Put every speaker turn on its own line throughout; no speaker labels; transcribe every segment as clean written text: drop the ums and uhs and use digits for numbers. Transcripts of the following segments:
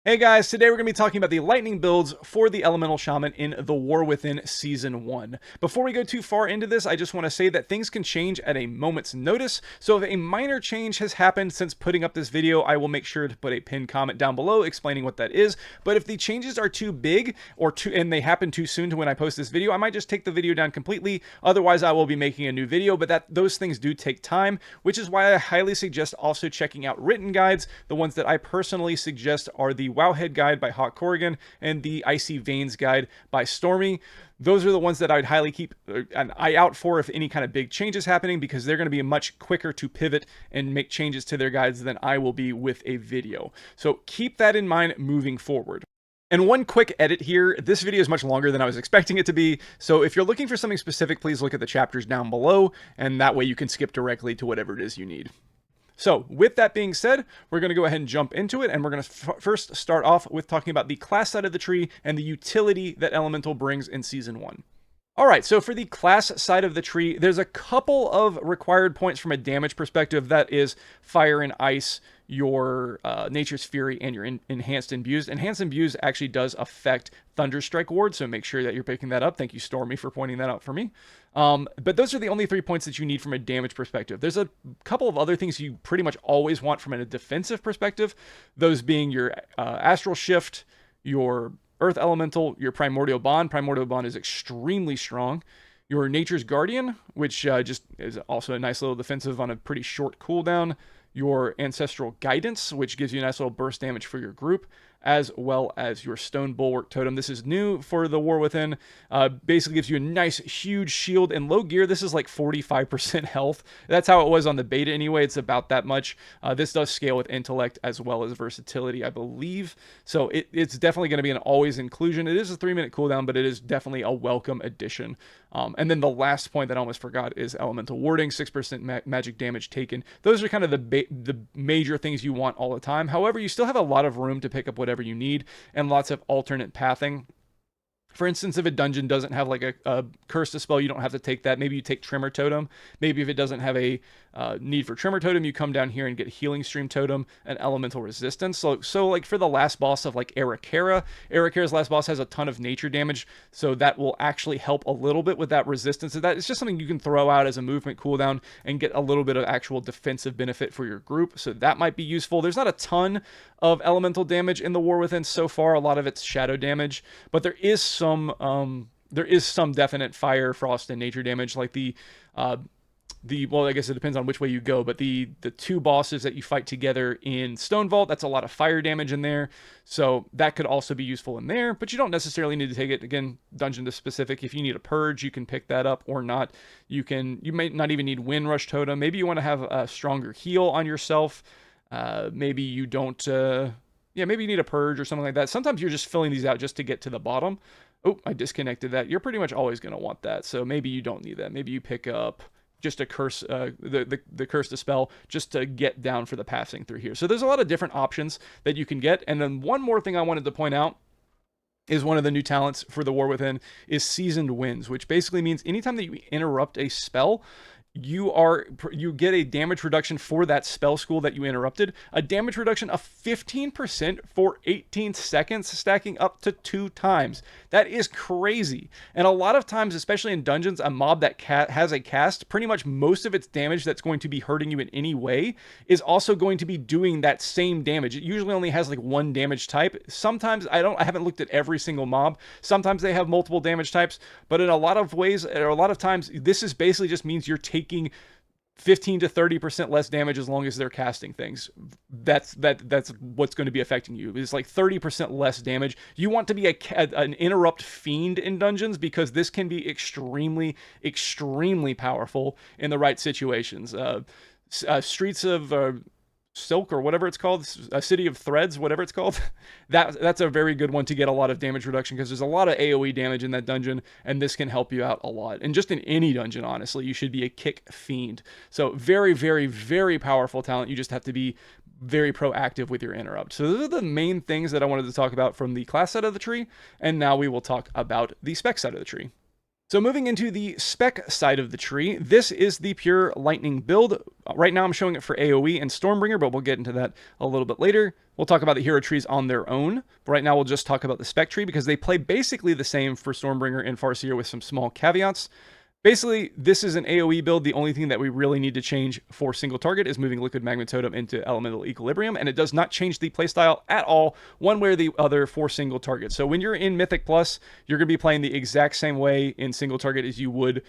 Hey guys, today we're going to be talking about the lightning builds for the Elemental Shaman in The War Within Season 1. Before we go too far into this, I just want to say that things can change at a moment's notice, so if a minor change has happened since putting up this video, I will make sure to put a pinned comment down below explaining what that is, but if the changes are too big and they happen too soon to when I post this video, I might just take the video down completely, otherwise I will be making a new video, but those things do take time, which is why I highly suggest also checking out written guides. The ones that I personally suggest are the Wowhead guide by Hawkcorrigan and the Icyveins guide by Stormy. Those are the ones that I would highly keep an eye out for if any kind of big changes happening, because they're going to be much quicker to pivot and make changes to their guides than I will be with a video. So keep that in mind moving forward. And one quick edit here, this video is much longer than I was expecting it to be, so if you're looking for something specific, please look at the chapters down below, and that way you can skip directly to whatever it is you need. So with that being said, we're going to go ahead and jump into it, and we're going to first start off with talking about the class side of the tree and the utility that Elemental brings in Season 1. Alright, so for the class side of the tree, there's a couple of required points from a damage perspective. That is Fire and Ice, your Nature's Fury, and your Enhanced Imbues. Enhanced Imbues actually does affect Thunderstrike Ward, so make sure that you're picking that up. Thank you, Stormy, for pointing that out for me. But those are the only 3 points that you need from a damage perspective. There's a couple of other things you pretty much always want from a defensive perspective, those being your Astral Shift, your Earth Elemental, your Primordial Bond. Primordial Bond is extremely strong. Your Nature's Guardian, which just is also a nice little defensive on a pretty short cooldown. Your Ancestral Guidance, which gives you a nice little burst damage for your group, as well as your Stone Bulwark Totem. This is new for the War Within. Basically gives you a nice, huge shield. In low gear, this is like 45% health. That's how it was on the beta anyway. It's about that much. This does scale with intellect as well as versatility, I believe. So it's definitely going to be an always inclusion. It is a 3-minute cooldown, but it is definitely a welcome addition. And then the last point that I almost forgot is Elemental Warding, 6% magic damage taken. Those are kind of the major things you want all the time. However, you still have a lot of room to pick up whatever you need, and lots of alternate pathing. For instance, if a dungeon doesn't have like a curse to spell, you don't have to take that. Maybe you take Tremor Totem. Maybe if it doesn't have a need for Tremor Totem, you come down here and get Healing Stream Totem and Elemental Resistance. So like for the last boss of like Arakera's last boss has a ton of nature damage, so that will actually help a little bit with that resistance. So that it's just something you can throw out as a movement cooldown and get a little bit of actual defensive benefit for your group. So that might be useful. There's not a ton of elemental damage in the War Within so far. A lot of it's shadow damage, but there is some definite fire, frost, and nature damage, like well, I guess it depends on which way you go, but the two bosses that you fight together in Stone Vault, that's a lot of fire damage in there, so that could also be useful in there, but you don't necessarily need to take it, again, dungeon to specific. If you need a purge, you can pick that up or not. You may not even need Wind Rush Totem. Maybe you want to have a stronger heal on yourself. Maybe you don't, maybe you need a purge or something like that. Sometimes you're just filling these out just to get to the bottom. Oh, I disconnected that. You're pretty much always going to want that, so maybe you don't need that. Maybe you pick up just a curse, the curse to spell, just to get down for the passing through here. So there's a lot of different options that you can get. And then one more thing I wanted to point out is one of the new talents for the War Within is Seasoned Winds, which basically means anytime that you interrupt a spell, you get a damage reduction for that spell school that you interrupted, a damage reduction of 15% for 18 seconds, stacking up to 2 times. That is crazy. And a lot of times, especially in dungeons, a mob that has a cast, pretty much most of its damage that's going to be hurting you in any way is also going to be doing that same damage. It usually only has like one damage type. Sometimes I haven't looked at every single mob. Sometimes they have multiple damage types, but in a lot of ways, or a lot of times, this is basically just means you're taking 15 to 30% less damage as long as they're casting things. That's what's going to be affecting you. It's like 30% less damage. You want to be an interrupt fiend in dungeons, because this can be extremely, extremely powerful in the right situations. Streets of Silk, or whatever it's called, a City of Threads, whatever it's called, that's a very good one to get a lot of damage reduction, because there's a lot of AoE damage in that dungeon, and this can help you out a lot. And just in any dungeon, honestly, you should be a kick fiend. So very, very, very powerful talent. You just have to be very proactive with your interrupt. So those are the main things that I wanted to talk about from the class side of the tree, and now we will talk about the spec side of the tree. So moving into the spec side of the tree, this is the pure lightning build. Right now I'm showing it for AoE and Stormbringer, but we'll get into that a little bit later. We'll talk about the hero trees on their own. But right now we'll just talk about the spec tree because they play basically the same for Stormbringer and Farseer with some small caveats. Basically, this is an AoE build. The only thing that we really need to change for single target is moving Liquid Magma Totem into Elemental Equilibrium, and it does not change the playstyle at all, one way or the other, for single target. So when you're in Mythic Plus, you're going to be playing the exact same way in single target as you would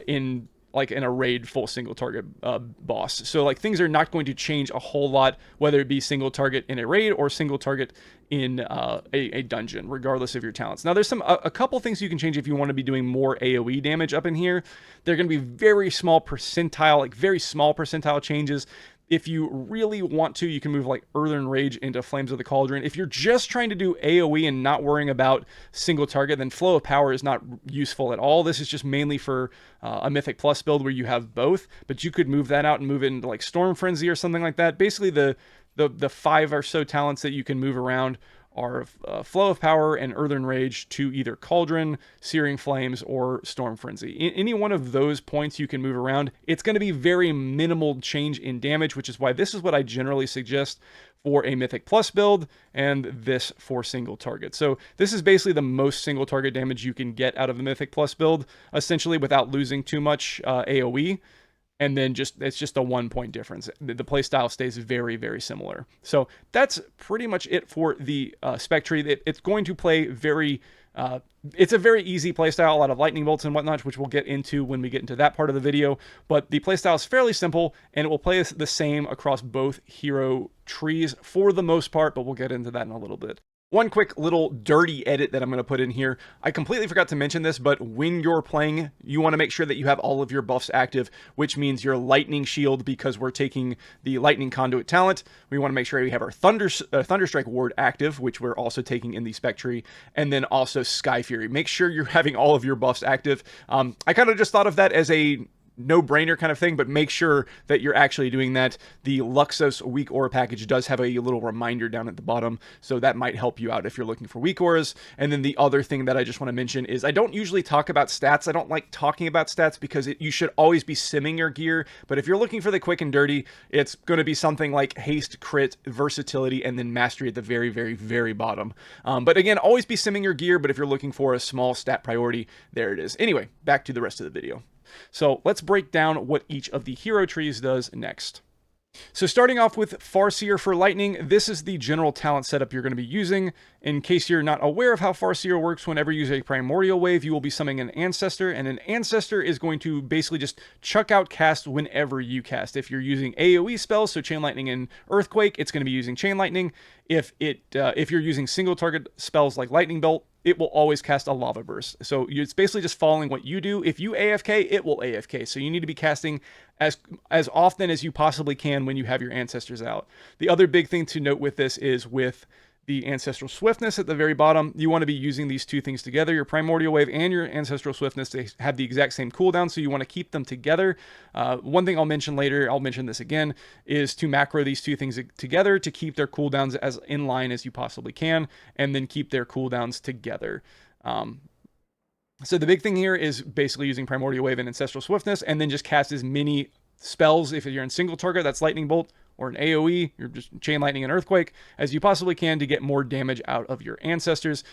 in a raid full single target boss. So like things are not going to change a whole lot, whether it be single target in a raid or single target in a dungeon, regardless of your talents. Now there's a couple things you can change if you want to be doing more AoE damage up in here. They're going to be very small percentile changes. If you really want to, you can move like Earthen Rage into Flames of the Cauldron. If you're just trying to do AoE and not worrying about single target, then Flow of Power is not useful at all. This is just mainly for a Mythic Plus build where you have both, but you could move that out and move it into like Storm Frenzy or something like that. Basically, the 5 or so talents that you can move around are Flow of Power and Earthen Rage to either Cauldron, Searing Flames, or Storm Frenzy. Any one of those points you can move around. It's going to be very minimal change in damage, which is why this is what I generally suggest for a Mythic Plus build, and this for single target. So this is basically the most single target damage you can get out of the Mythic Plus build, essentially without losing too much AoE. And then it's just a 1 point difference. The playstyle stays very, very similar. So that's pretty much it for the spec tree. It's going to play very, it's a very easy playstyle, a lot of lightning bolts and whatnot, which we'll get into when we get into that part of the video. But the playstyle is fairly simple, and it will play the same across both hero trees for the most part, but we'll get into that in a little bit. One quick little dirty edit that I'm going to put in here. I completely forgot to mention this, but when you're playing, you want to make sure that you have all of your buffs active, which means your Lightning Shield, because we're taking the Lightning Conduit talent. We want to make sure we have our Thunderstrike Ward active, which we're also taking in the Spec Tree, and then also Sky Fury. Make sure you're having all of your buffs active. I kind of just thought of that as a no-brainer kind of thing, but make sure that you're actually doing that. The Luxos Weak Aura package does have a little reminder down at the bottom, so that might help you out if you're looking for weak auras. And then the other thing that I just want to mention is I don't usually talk about stats. I don't like talking about stats because you should always be simming your gear, but if you're looking for the quick and dirty, it's going to be something like haste, crit, versatility, and then mastery at the very, very, very bottom. But again, always be simming your gear, but if you're looking for a small stat priority, there it is. Anyway, back to the rest of the video. So let's break down what each of the hero trees does next. So starting off with Farseer for Lightning, this is the general talent setup you're going to be using. In case you're not aware of how Farseer works, whenever you use a Primordial Wave, you will be summoning an Ancestor, and an Ancestor is going to basically just chuck out cast whenever you cast. If you're using AoE spells, so Chain Lightning and Earthquake, it's going to be using Chain Lightning. If you're using single target spells like Lightning Bolt, it will always cast a Lava Burst. So it's basically just following what you do. If you AFK, it will AFK. So you need to be casting as often as you possibly can when you have your Ancestors out. The other big thing to note with this is with the Ancestral Swiftness at the very bottom, you want to be using these two things together, your Primordial Wave and your Ancestral Swiftness. They have the exact same cooldown, so you want to keep them together. One thing I'll mention later, I'll mention this again, is to macro these two things together to keep their cooldowns as in line as you possibly can, and then keep their cooldowns together. So the big thing here is basically using Primordial Wave and Ancestral Swiftness, and then just cast as many spells, if you're in single target, that's Lightning Bolt, or an AoE, you're just Chain Lightning and Earthquake, as you possibly can to get more damage out of your Ancestors.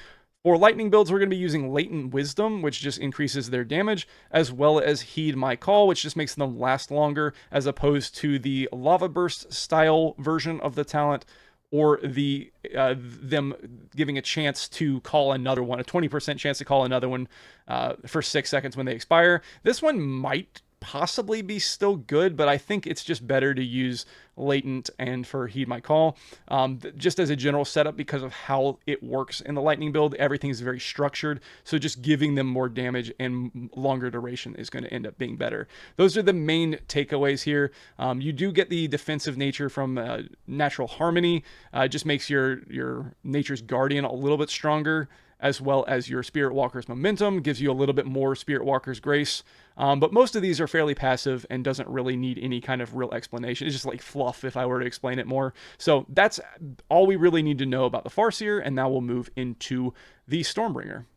For lightning builds, we're going to be using Latent Wisdom, which just increases their damage, as well as Heed My Call, which just makes them last longer, as opposed to the Lava Burst style version of the talent, or them giving a chance to call another one, a 20% chance to call another one for 6 seconds when they expire. This one might possibly be still good, but I think it's just better to use Latent and for Heed My Call, just as a general setup because of how it works in the lightning build. Everything is very structured, so just giving them more damage and longer duration is going to end up being better. Those are the main takeaways here. You do get the defensive nature from Natural Harmony. It just makes your Nature's Guardian a little bit stronger, as well as your Spirit Walker's Momentum, gives you a little bit more Spirit Walker's Grace. But most of these are fairly passive and doesn't really need any kind of real explanation. It's just like fluff if I were to explain it more. So that's all we really need to know about the Farseer, and now we'll move into the Stormbringer.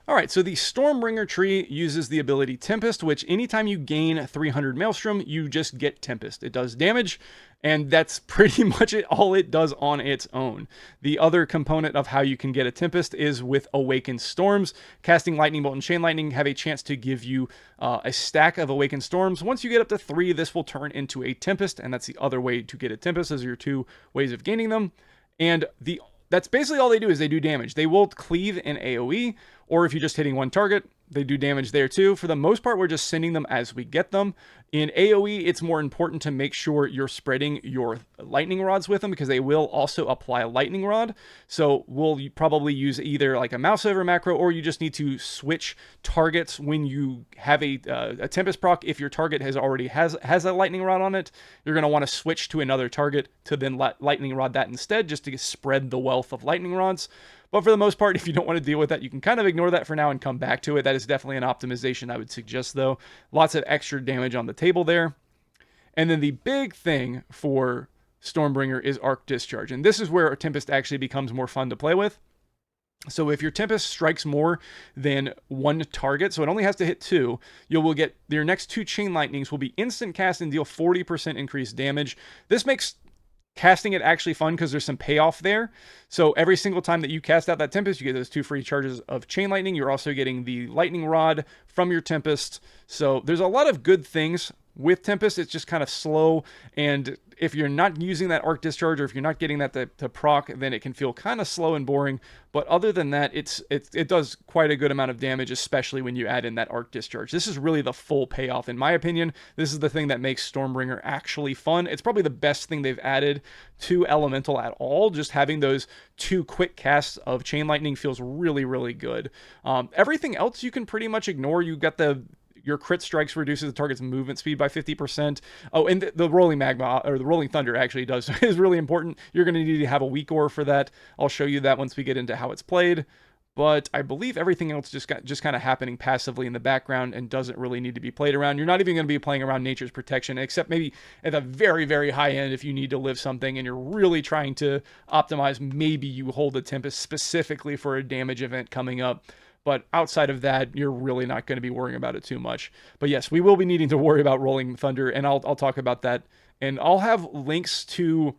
All right, so the Stormbringer tree uses the ability Tempest, which anytime you gain 300 Maelstrom, you just get Tempest. It does damage, and that's pretty much all it does on its own. The other component of how you can get a Tempest is with Awakened Storms. Casting Lightning Bolt and Chain Lightning have a chance to give you a stack of Awakened Storms. Once you get up to 3, this will turn into a Tempest, and that's the other way to get a Tempest. Those are your 2 ways of gaining them. And that's basically all they do is they do damage. They will cleave in AoE, or if you're just hitting one target, they do damage there too. For the most part, we're just sending them as we get them. In AoE, it's more important to make sure you're spreading your lightning rods with them because they will also apply a lightning rod. So we'll probably use either like a mouse over macro, or you just need to switch targets when you have a Tempest proc. If your target has a lightning rod on it, you're going to want to switch to another target to then lightning rod that instead, just to spread the wealth of lightning rods. But for the most part, if you don't want to deal with that, you can kind of ignore that for now and come back to it. That is definitely an optimization I would suggest, though. Lots of extra damage on the table there. And then the big thing for Stormbringer is Arc Discharge. And this is where Tempest actually becomes more fun to play with. So if your Tempest strikes more than 1 target, so it only has to hit 2, you will get your next 2 Chain Lightnings will be instant cast and deal 40% increased damage. This makes casting it actually fun because there's some payoff there. So every single time that you cast out that Tempest, you get those 2 free charges of Chain Lightning. You're also getting the Lightning Rod from your Tempest. So there's a lot of good things with Tempest. It's just kind of slow, and if you're not using that Arc Discharge, or if you're not getting that to proc, then it can feel kind of slow and boring. But other than that, it does quite a good amount of damage, especially when you add in that Arc Discharge. This is really the full payoff, in my opinion. This is the thing that makes Stormbringer actually fun. It's probably the best thing they've added to Elemental at all. Just having those 2 quick casts of Chain Lightning feels really, really good. Everything else you can pretty much ignore. You got your crit strikes reduces the target's movement speed by 50%. Oh, and the rolling magma, or the rolling thunder actually is really important. You're going to need to have a weak ore for that. I'll show you that once we get into how it's played. But I believe everything else just kind of happening passively in the background and doesn't really need to be played around. You're not even going to be playing around Nature's Protection, except maybe at the very, very high end if you need to live something and you're really trying to optimize. Maybe you hold a Tempest specifically for a damage event coming up. But outside of that, you're really not going to be worrying about it too much. But yes, we will be needing to worry about Rolling Thunder, and I'll talk about that. And I'll have links to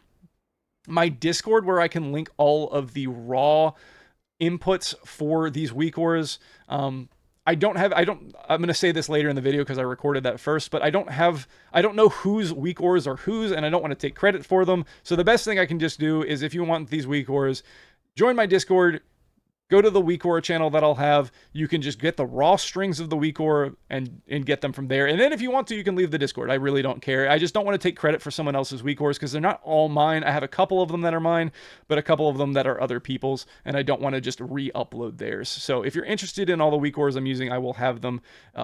my Discord where I can link all of the raw inputs for these weak ores. I'm going to say this later in the video because I recorded that first, but I don't know whose weak ores are whose, and I don't want to take credit for them. So the best thing I can just do is, if you want these weak ores, join my Discord. Go to the weak ore channel that I'll have. You can just get the raw strings of the weak ore and get them from there. And then if you want to, you can leave the Discord. I really don't care. I just don't want to take credit for someone else's weak ores because they're not all mine. I have a couple of them that are mine, but a couple of them that are other people's, and I don't want to just re-upload theirs. So if you're interested in all the weak ores I'm using, I will have them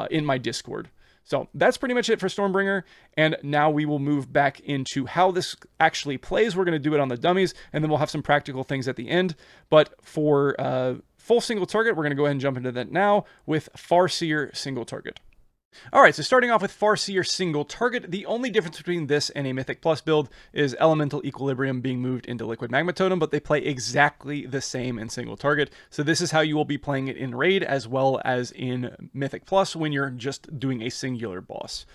in my Discord. So that's pretty much it for Stormbringer, and now we will move back into how this actually plays. We're going to do it on the dummies, and then we'll have some practical things at the end. But for full single target, we're going to go ahead and jump into that now with Farseer single target. All right, so starting off with Farseer single target, the only difference between this and a Mythic Plus build is Elemental Equilibrium being moved into Liquid Magma Totem, but they play exactly the same in single target. So this is how you will be playing it in Raid as well as in Mythic Plus when you're just doing a singular boss.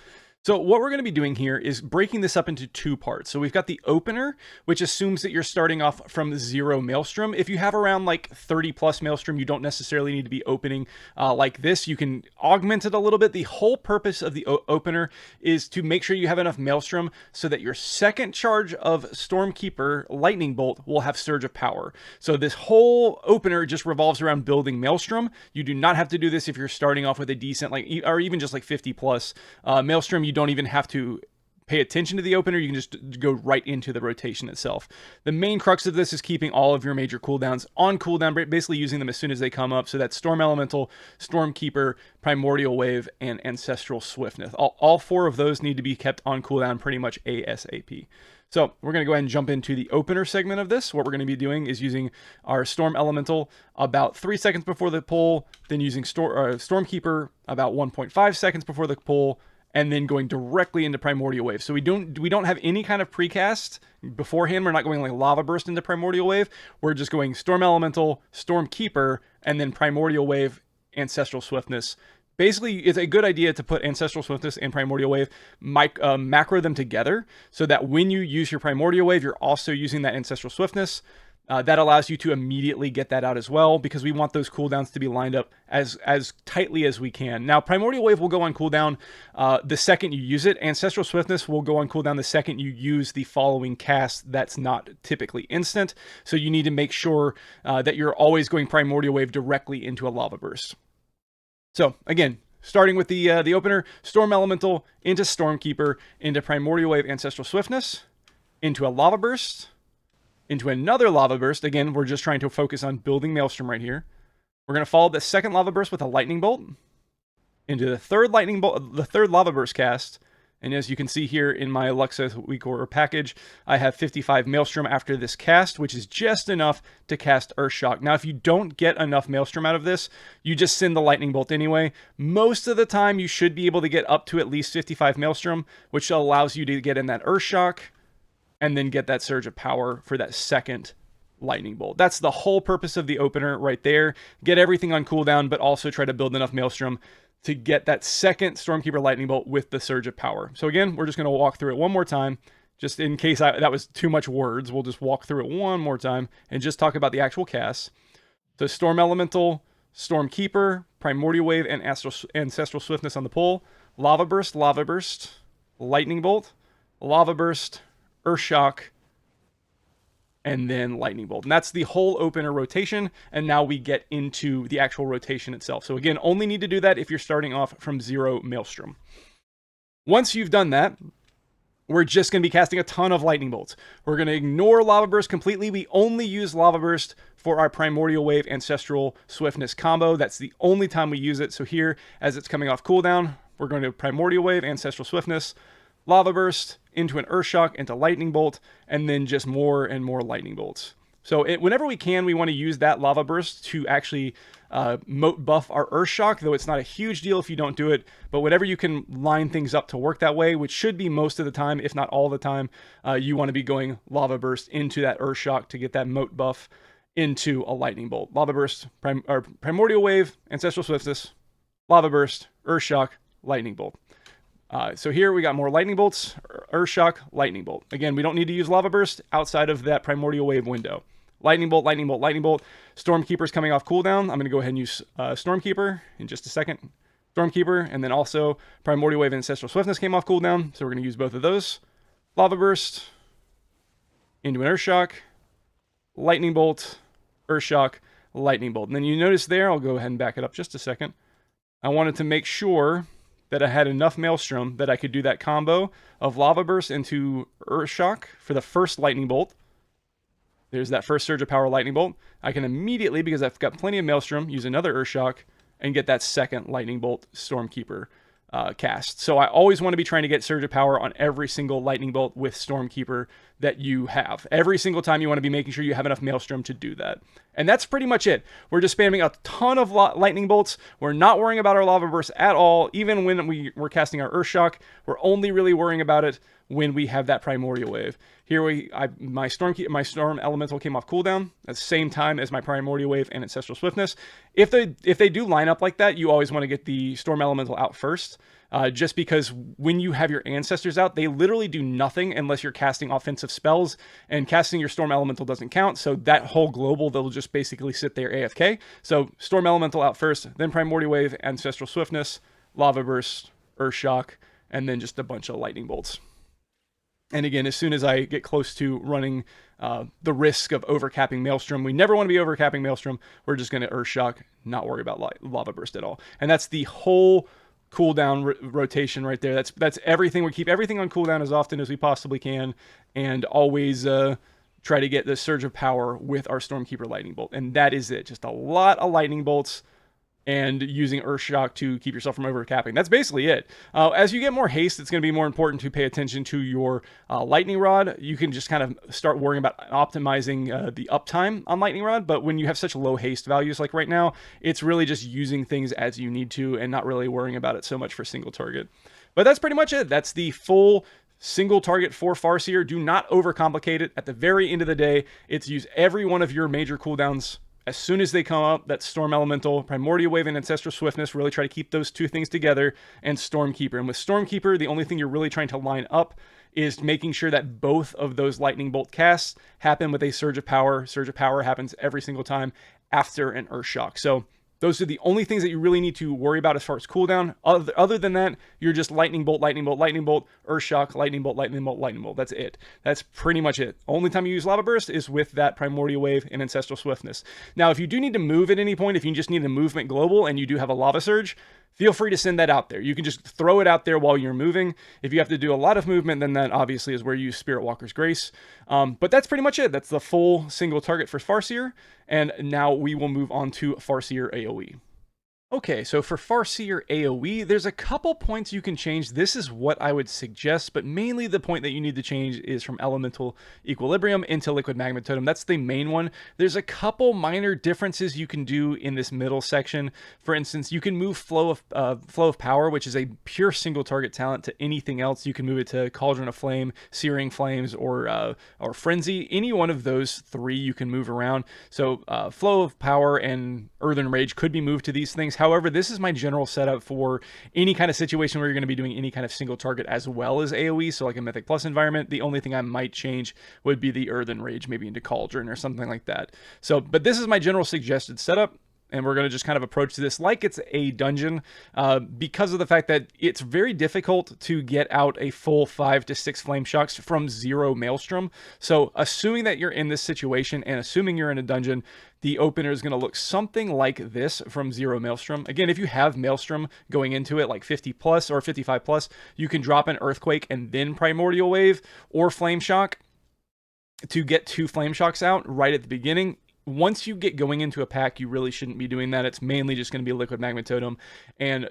So what we're going to be doing here is breaking this up into 2 parts. So we've got the opener, which assumes that you're starting off from 0 Maelstrom. If you have around like 30 plus Maelstrom, you don't necessarily need to be opening like this. You can augment it a little bit. The whole purpose of the opener is to make sure you have enough Maelstrom so that your second charge of Stormkeeper Lightning Bolt will have Surge of Power. So this whole opener just revolves around building Maelstrom. You do not have to do this if you're starting off with a decent, like, or even just like 50 plus Maelstrom. You don't even have to pay attention to the opener. You can just go right into the rotation itself. The main crux of this is keeping all of your major cooldowns on cooldown, basically using them as soon as they come up. So that's Storm Elemental, Stormkeeper, Primordial Wave, and Ancestral Swiftness. All 4 of those need to be kept on cooldown pretty much ASAP. So we're going to go ahead and jump into the opener segment of this. What we're going to be doing is using our Storm Elemental about 3 seconds before the pull, then using Stormkeeper about 1.5 seconds before the pull, and then going directly into Primordial Wave. So we don't have any kind of precast beforehand. We're not going like Lava Burst into Primordial Wave. We're just going Storm Elemental, Stormkeeper, and then Primordial Wave Ancestral Swiftness. Basically, it's a good idea to put Ancestral Swiftness and Primordial Wave, macro them together, so that when you use your Primordial Wave, you're also using that Ancestral Swiftness. That allows you to immediately get that out as well, because we want those cooldowns to be lined up as tightly as we can. Now, Primordial Wave will go on cooldown the second you use it. Ancestral Swiftness will go on cooldown the second you use the following cast that's not typically instant. So you need to make sure that you're always going Primordial Wave directly into a Lava Burst. So again, starting with the opener, Storm Elemental into Stormkeeper, into Primordial Wave Ancestral Swiftness, into a Lava Burst, into another Lava Burst. Again, we're just trying to focus on building Maelstrom right here. We're going to follow the second Lava Burst with a Lightning Bolt, into the third Lightning Bolt, the third Lava Burst cast. And as you can see here in my Luxus Weakor package, I have 55 Maelstrom after this cast, which is just enough to cast Earthshock. Now, if you don't get enough Maelstrom out of this, you just send the Lightning Bolt anyway. Most of the time, you should be able to get up to at least 55 Maelstrom, which allows you to get in that Earthshock, and then get that Surge of Power for that second Lightning Bolt. That's the whole purpose of the opener right there. Get everything on cooldown, but also try to build enough Maelstrom to get that second Stormkeeper Lightning Bolt with the Surge of Power. So again, we're just going to walk through it one more time, just in case that was too much words. We'll just walk through it one more time and just talk about the actual casts. So Storm Elemental, Stormkeeper, Primordial Wave, and Ancestral Swiftness on the pull. Lava Burst, Lightning Bolt, Lava Burst, Earthshock, and then Lightning Bolt. And that's the whole opener rotation, and now we get into the actual rotation itself. So again, only need to do that if you're starting off from 0 Maelstrom. Once you've done that, we're just going to be casting a ton of Lightning Bolts. We're going to ignore Lava Burst completely. We only use Lava Burst for our Primordial Wave Ancestral Swiftness combo. That's the only time we use it. So here, as it's coming off cooldown, we're going to Primordial Wave Ancestral Swiftness, Lava Burst, into an Earthshock, into Lightning Bolt, and then just more and more Lightning Bolts. So whenever we can, we want to use that Lava Burst to actually moat buff our Earthshock, though it's not a huge deal if you don't do it. But whenever you can line things up to work that way, which should be most of the time, if not all the time, you want to be going Lava Burst into that Earthshock to get that moat buff into a Lightning Bolt. Lava Burst, Primordial Wave, Ancestral Swiftness, Lava Burst, Earthshock, Lightning Bolt. So here we got more Lightning Bolts, Earthshock, Lightning Bolt. Again, we don't need to use Lava Burst outside of that Primordial Wave window. Lightning Bolt, Lightning Bolt, Lightning Bolt. Stormkeeper's coming off cooldown. I'm going to go ahead and use Stormkeeper in just a second. Stormkeeper, and then also Primordial Wave and Ancestral Swiftness came off cooldown, so we're going to use both of those. Lava Burst into an Earthshock, Lightning Bolt, Earthshock, Lightning Bolt. And then you notice there, I'll go ahead and back it up just a second. I wanted to make sure that I had enough Maelstrom that I could do that combo of Lava Burst into Earthshock for the first Lightning Bolt. There's that first Surge of Power Lightning Bolt. I can immediately, because I've got plenty of Maelstrom, use another Earthshock and get that second Lightning Bolt Stormkeeper cast. So I always want to be trying to get Surge of Power on every single Lightning Bolt with Stormkeeper that you have. Every single time you want to be making sure you have enough Maelstrom to do that. And that's pretty much it. We're just spamming a ton of Lightning Bolts. We're not worrying about our Lava Burst at all. Even when we're casting our Earthshock, we're only really worrying about it when we have that Primordial Wave. Here my Storm Elemental came off cooldown at the same time as my Primordial Wave and Ancestral Swiftness. If they do line up like that, you always want to get the Storm Elemental out first. Just because when you have your ancestors out, they literally do nothing unless you're casting offensive spells, and casting your Storm Elemental doesn't count. So that whole global, they'll just basically sit there AFK. So Storm Elemental out first, then Primordial Wave, Ancestral Swiftness, Lava Burst, Earthshock, and then just a bunch of Lightning Bolts. And again, as soon as I get close to running the risk of overcapping Maelstrom, we never want to be overcapping Maelstrom. We're just going to Earthshock, not worry about Lava Burst at all. And that's the whole cooldown rotation right there. That's everything. We keep everything on cooldown as often as we possibly can, and always try to get the Surge of Power with our Stormkeeper Lightning Bolt. And that is it. Just a lot of Lightning Bolts and using Earthshock to keep yourself from overcapping. That's basically it. As you get more haste, it's going to be more important to pay attention to your Lightning Rod. You can just kind of start worrying about optimizing the uptime on Lightning Rod, but when you have such low haste values like right now, it's really just using things as you need to and not really worrying about it so much for single target. But that's pretty much it. That's the full single target for Farseer. Do not overcomplicate it. At the very end of the day, it's use every one of your major cooldowns as soon as they come up, that's Storm Elemental, Primordial Wave, and Ancestral Swiftness. Really try to keep those two things together, and Stormkeeper. And with Stormkeeper, the only thing you're really trying to line up is making sure that both of those Lightning Bolt casts happen with a Surge of Power. Surge of Power happens every single time after an Earth Shock. So those are the only things that you really need to worry about as far as cooldown. Other than that, you're just Lightning Bolt, Lightning Bolt, Lightning Bolt, Earth Shock, Lightning Bolt, Lightning Bolt, Lightning Bolt. That's it. That's pretty much it. Only time you use Lava Burst is with that Primordial Wave and Ancestral Swiftness. Now, if you do need to move at any point, if you just need a movement global and you do have a Lava Surge, feel free to send that out there. You can just throw it out there while you're moving. If you have to do a lot of movement, then that obviously is where you use Spirit Walker's Grace. But that's pretty much it. That's the full single target for Farseer. And now we will move on to Farseer AoE. Okay, so for Farseer AoE, there's a couple points you can change. This is what I would suggest, but mainly the point that you need to change is from Elemental Equilibrium into Liquid Magma Totem. That's the main one. There's a couple minor differences you can do in this middle section. For instance, you can move Flow of Power, which is a pure single target talent, to anything else. You can move it to Cauldron of Flame, Searing Flames, or Frenzy. Any one of those three you can move around. So Flow of Power and Earthen Rage could be moved to these things. However, this is my general setup for any kind of situation where you're going to be doing any kind of single target as well as AoE, so like a Mythic Plus environment. The only thing I might change would be the Earthen Rage, maybe into Cauldron or something like that. So, but this is my general suggested setup. And we're going to just kind of approach this like it's a dungeon because of the fact that it's very difficult to get out a full 5 to 6 Flame Shocks from 0 Maelstrom. So assuming that you're in this situation and assuming you're in a dungeon, the opener is going to look something like this from 0 Maelstrom. Again, if you have Maelstrom going into it like 50 plus or 55 plus, you can drop an Earthquake and then Primordial Wave or Flame Shock to get 2 Flame Shocks out right at the beginning. Once you get going into a pack, you really shouldn't be doing that. It's mainly just going to be Liquid Magma Totem and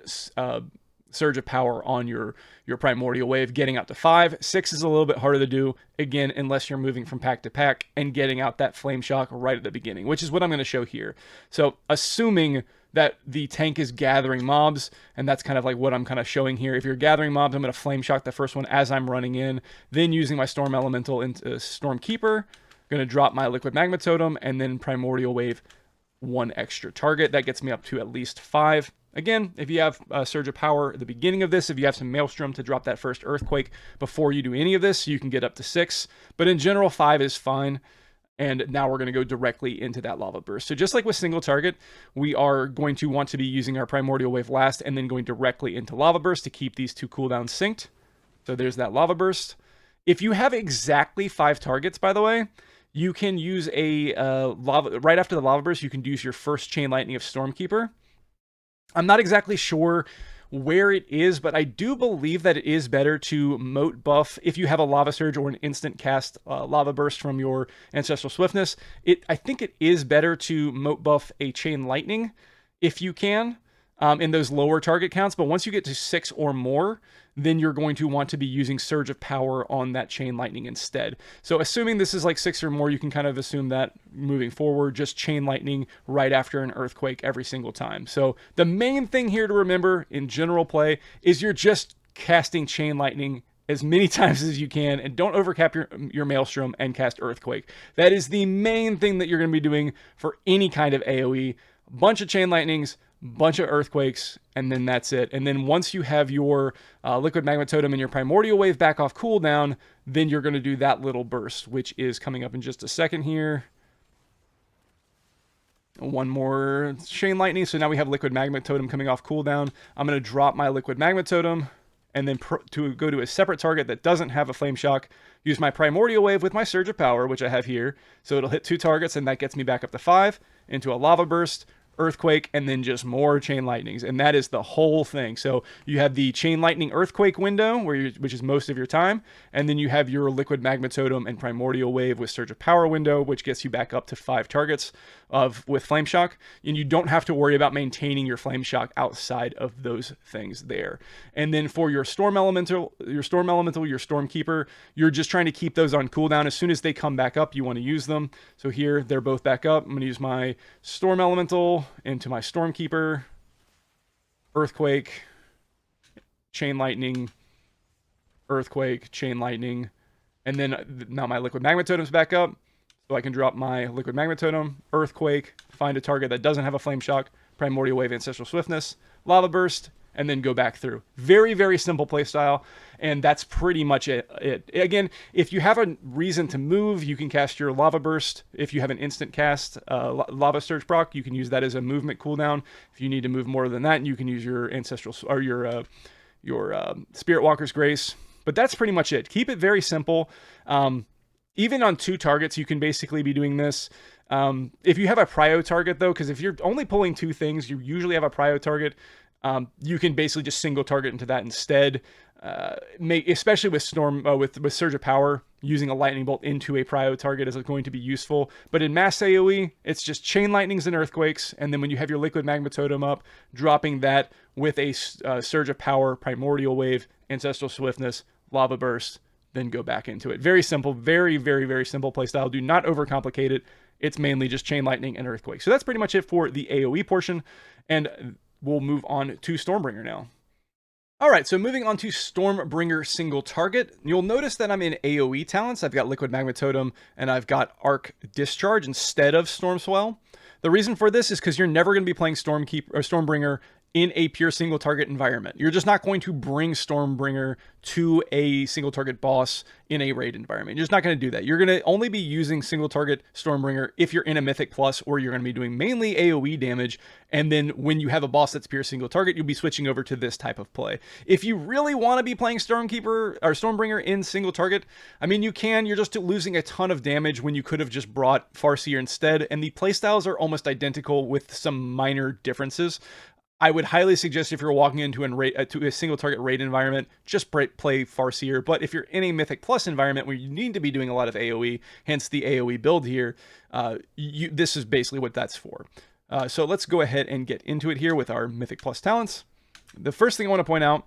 Surge of Power on your Primordial Wave, getting out to 5. 6 is a little bit harder to do, again, unless you're moving from pack to pack and getting out that Flame Shock right at the beginning, which is what I'm going to show here. So assuming that the tank is gathering mobs, and that's kind of like what I'm kind of showing here. If you're gathering mobs, I'm going to Flame Shock the first one as I'm running in, then using my Storm Elemental into Stormkeeper, going to drop my Liquid Magma Totem, and then Primordial Wave 1 extra target. That gets me up to at least 5. Again, if you have Surge of Power at the beginning of this, if you have some Maelstrom to drop that first Earthquake before you do any of this, you can get up to 6. But in general, 5 is fine. And now we're going to go directly into that Lava Burst. So just like with single target, we are going to want to be using our Primordial Wave last and then going directly into Lava Burst to keep these 2 cooldowns synced. So there's that Lava Burst. If you have exactly 5 targets, by the way, you can use a right after the Lava Burst, you can use your first Chain Lightning of Stormkeeper. I'm not exactly sure where it is, but I do believe that it is better to moat buff if you have a Lava Surge or an instant cast Lava Burst from your Ancestral Swiftness. I think it is better to moat buff a Chain Lightning if you can in those lower target counts, but once you get to 6 or more, then you're going to want to be using Surge of Power on that Chain Lightning instead. So assuming this is like 6 or more, you can kind of assume that moving forward, just Chain Lightning right after an Earthquake every single time. So the main thing here to remember in general play is you're just casting Chain Lightning as many times as you can, and don't overcap your Maelstrom and cast Earthquake. That is the main thing that you're going to be doing for any kind of AoE. Bunch of Chain Lightnings, bunch of Earthquakes, and then that's it. And then once you have your Liquid Magma Totem and your Primordial Wave back off cooldown, then you're going to do that little burst, which is coming up in just a second here. One more Chain Lightning, so now we have Liquid Magma Totem coming off cooldown. I'm going to drop my Liquid Magma Totem, and then to go to a separate target that doesn't have a Flame Shock, use my Primordial Wave with my Surge of Power, which I have here. So it'll hit 2 targets, and that gets me back up to 5, into a Lava Burst, Earthquake, and then just more Chain Lightnings, and that is the whole thing. So you have the Chain Lightning Earthquake window, which is most of your time, and then you have your Liquid Magma Totem and Primordial Wave with Surge of Power window, which gets you back up to 5 targets with Flame Shock, and you don't have to worry about maintaining your Flame Shock outside of those things there. And then for your Storm Elemental, your Stormkeeper, you're just trying to keep those on cooldown. As soon as they come back up, you want to use them. So here, they're both back up. I'm going to use my Storm Elemental into my Stormkeeper, Earthquake, Chain Lightning, Earthquake, Chain Lightning, and then now my Liquid Magma Totem's back up. So I can drop my Liquid Magma Totem, Earthquake, find a target that doesn't have a Flame Shock, Primordial Wave, Ancestral Swiftness, Lava Burst, and then go back through. Very, very simple playstyle, and that's pretty much it. Again, if you have a reason to move, you can cast your Lava Burst. If you have an instant cast Lava Surge proc, you can use that as a movement cooldown. If you need to move more than that, you can use your Ancestral or your Spirit Walker's Grace. But that's pretty much it. Keep it very simple. Even on 2 targets, you can basically be doing this. If you have a prio target, though, because if you're only pulling 2 things, you usually have a prio target. You can basically just single target into that instead. Especially with with Surge of Power, using a Lightning Bolt into a prio target is going to be useful. But in Mass AoE, it's just Chain Lightnings and Earthquakes, and then when you have your Liquid Magma Totem up, dropping that with a Surge of Power, Primordial Wave, Ancestral Swiftness, Lava Burst, then go back into it. Very simple, very, very, very simple playstyle. Do not overcomplicate it. It's mainly just Chain Lightning and Earthquake. So that's pretty much it for the AoE portion, and we'll move on to Stormbringer now. All right, so moving on to Stormbringer single target. You'll notice that I'm in AoE talents. I've got Liquid Magma Totem and I've got Arc Discharge instead of Storm Swell. The reason for this is because you're never going to be playing Stormbringer in a pure single target environment. You're just not going to bring Stormbringer to a single target boss in a raid environment. You're just not going to do that. You're going to only be using single target Stormbringer if you're in a Mythic Plus, or you're going to be doing mainly AoE damage. And then when you have a boss that's pure single target, you'll be switching over to this type of play. If you really want to be playing Stormkeeper or Stormbringer in single target, I mean, you can. You're just losing a ton of damage when you could have just brought Farseer instead. And the playstyles are almost identical with some minor differences. I would highly suggest if you're walking into a single target raid environment, just play Farseer. But if you're in a Mythic Plus environment where you need to be doing a lot of AoE, hence the AoE build here, this is basically what that's for. So let's go ahead and get into it here with our Mythic Plus talents. The first thing I want to point out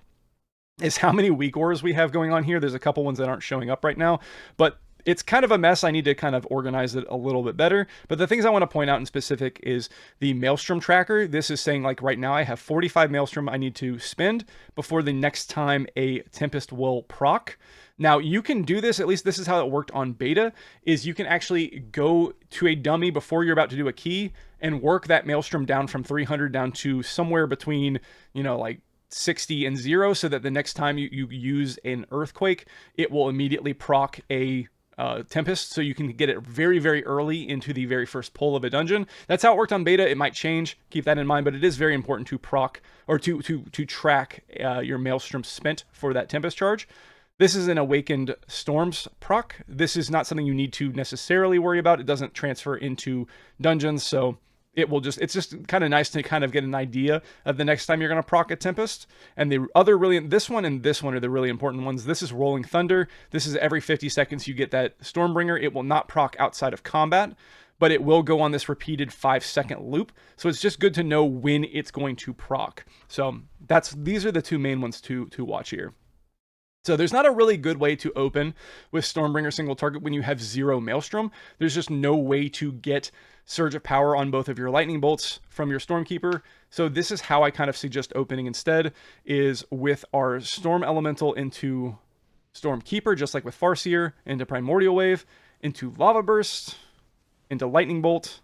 is how many weak ores we have going on here. There's a couple ones that aren't showing up right now, but it's kind of a mess. I need to kind of organize it a little bit better. But the things I want to point out in specific is the Maelstrom tracker. This is saying, like, right now I have 45 Maelstrom I need to spend before the next time a Tempest will proc. Now, you can do this, at least this is how it worked on beta, is you can actually go to a dummy before you're about to do a key and work that Maelstrom down from 300 down to somewhere between, like 60 and 0, so that the next time you use an Earthquake, it will immediately proc a Tempest, so you can get it very, very early into the very first pull of a dungeon. That's how it worked on beta. It might change, keep that in mind, but it is very important to proc or to track your Maelstrom spent for that Tempest charge. This is an Awakened Storms proc. This is not something you need to necessarily worry about. It doesn't transfer into dungeons, so it's just kind of nice to kind of get an idea of the next time you're going to proc a Tempest. And the other this one and this one are the really important ones. This is Rolling Thunder. This is every 50 seconds you get that Stormbringer. It will not proc outside of combat, but it will go on this repeated 5-second loop. So it's just good to know when it's going to proc. So these are the two main ones to watch here. So there's not a really good way to open with Stormbringer single target when you have 0 Maelstrom. There's just no way to get Surge of Power on both of your Lightning Bolts from your Stormkeeper. So this is how I kind of suggest opening instead, is with our Storm Elemental into Stormkeeper, just like with Farseer, into Primordial Wave, into Lava Burst, into Lightning Bolt,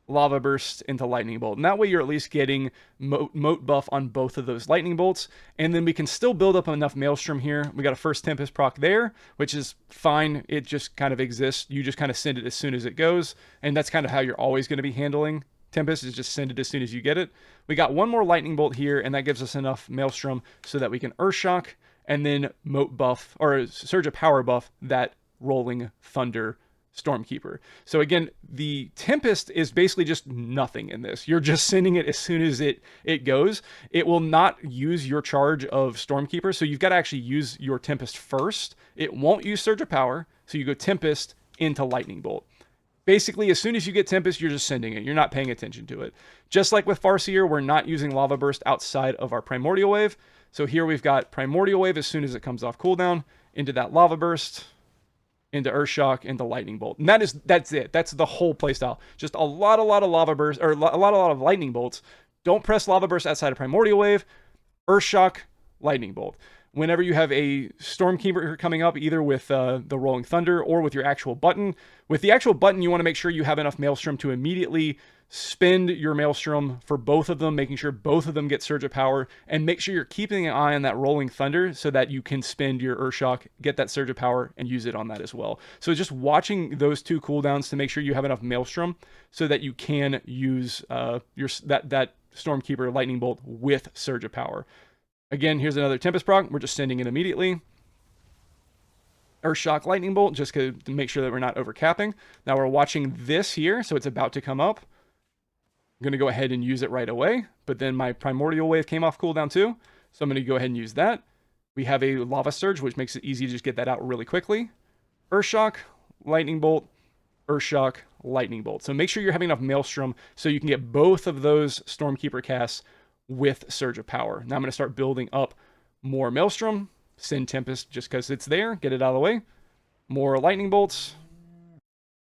Lava Burst into Lightning Bolt. And that way you're at least getting moat buff on both of those Lightning Bolts. And then we can still build up enough Maelstrom here. We got a first Tempest proc there, which is fine. It just kind of exists. You just kind of send it as soon as it goes. And that's kind of how you're always going to be handling Tempest, is just send it as soon as you get it. We got one more Lightning Bolt here, and that gives us enough Maelstrom so that we can Earthshock and then moat buff, or Surge of Power buff, that Rolling Thunder Stormkeeper. So again, the Tempest is basically just nothing in this. You're just sending it as soon as it goes. It will not use your charge of Stormkeeper, so you've got to actually use your Tempest first. It won't use Surge of Power, so you go Tempest into Lightning Bolt. Basically, as soon as you get Tempest, you're just sending it. You're not paying attention to it. Just like with Farseer, we're not using Lava Burst outside of our Primordial Wave. So here we've got Primordial Wave as soon as it comes off cooldown, into that Lava Burst, into Earthshock, into Lightning Bolt. And that's it. That's the whole playstyle. Just a lot of Lava Burst, or a lot of Lightning Bolts. Don't press Lava Burst outside of Primordial Wave. Earthshock, Lightning Bolt. whenever you have a Stormkeeper coming up, either with the Rolling Thunder or with your actual button. With the actual button, you want to make sure you have enough Maelstrom to immediately spend your Maelstrom for both of them, making sure both of them get Surge of Power, and make sure you're keeping an eye on that Rolling Thunder so that you can spend your Earthshock, get that Surge of Power, and use it on that as well. So just watching those two cooldowns to make sure you have enough Maelstrom so that you can use that Stormkeeper Lightning Bolt with Surge of Power. Again, here's another Tempest proc. We're just sending it immediately. Earthshock Lightning Bolt, just to make sure that we're not overcapping. Now we're watching this here, so it's about to come up. I'm going to go ahead and use it right away, but then my Primordial Wave came off cooldown too, so I'm going to go ahead and use that. We have a Lava Surge, which makes it easy to just get that out really quickly. Earthshock, Lightning Bolt, Earthshock, Lightning Bolt. So make sure you're having enough Maelstrom so you can get both of those Stormkeeper casts with Surge of Power. Now I'm going to start building up more Maelstrom, send Tempest just because it's there, get it out of the way. More Lightning Bolts.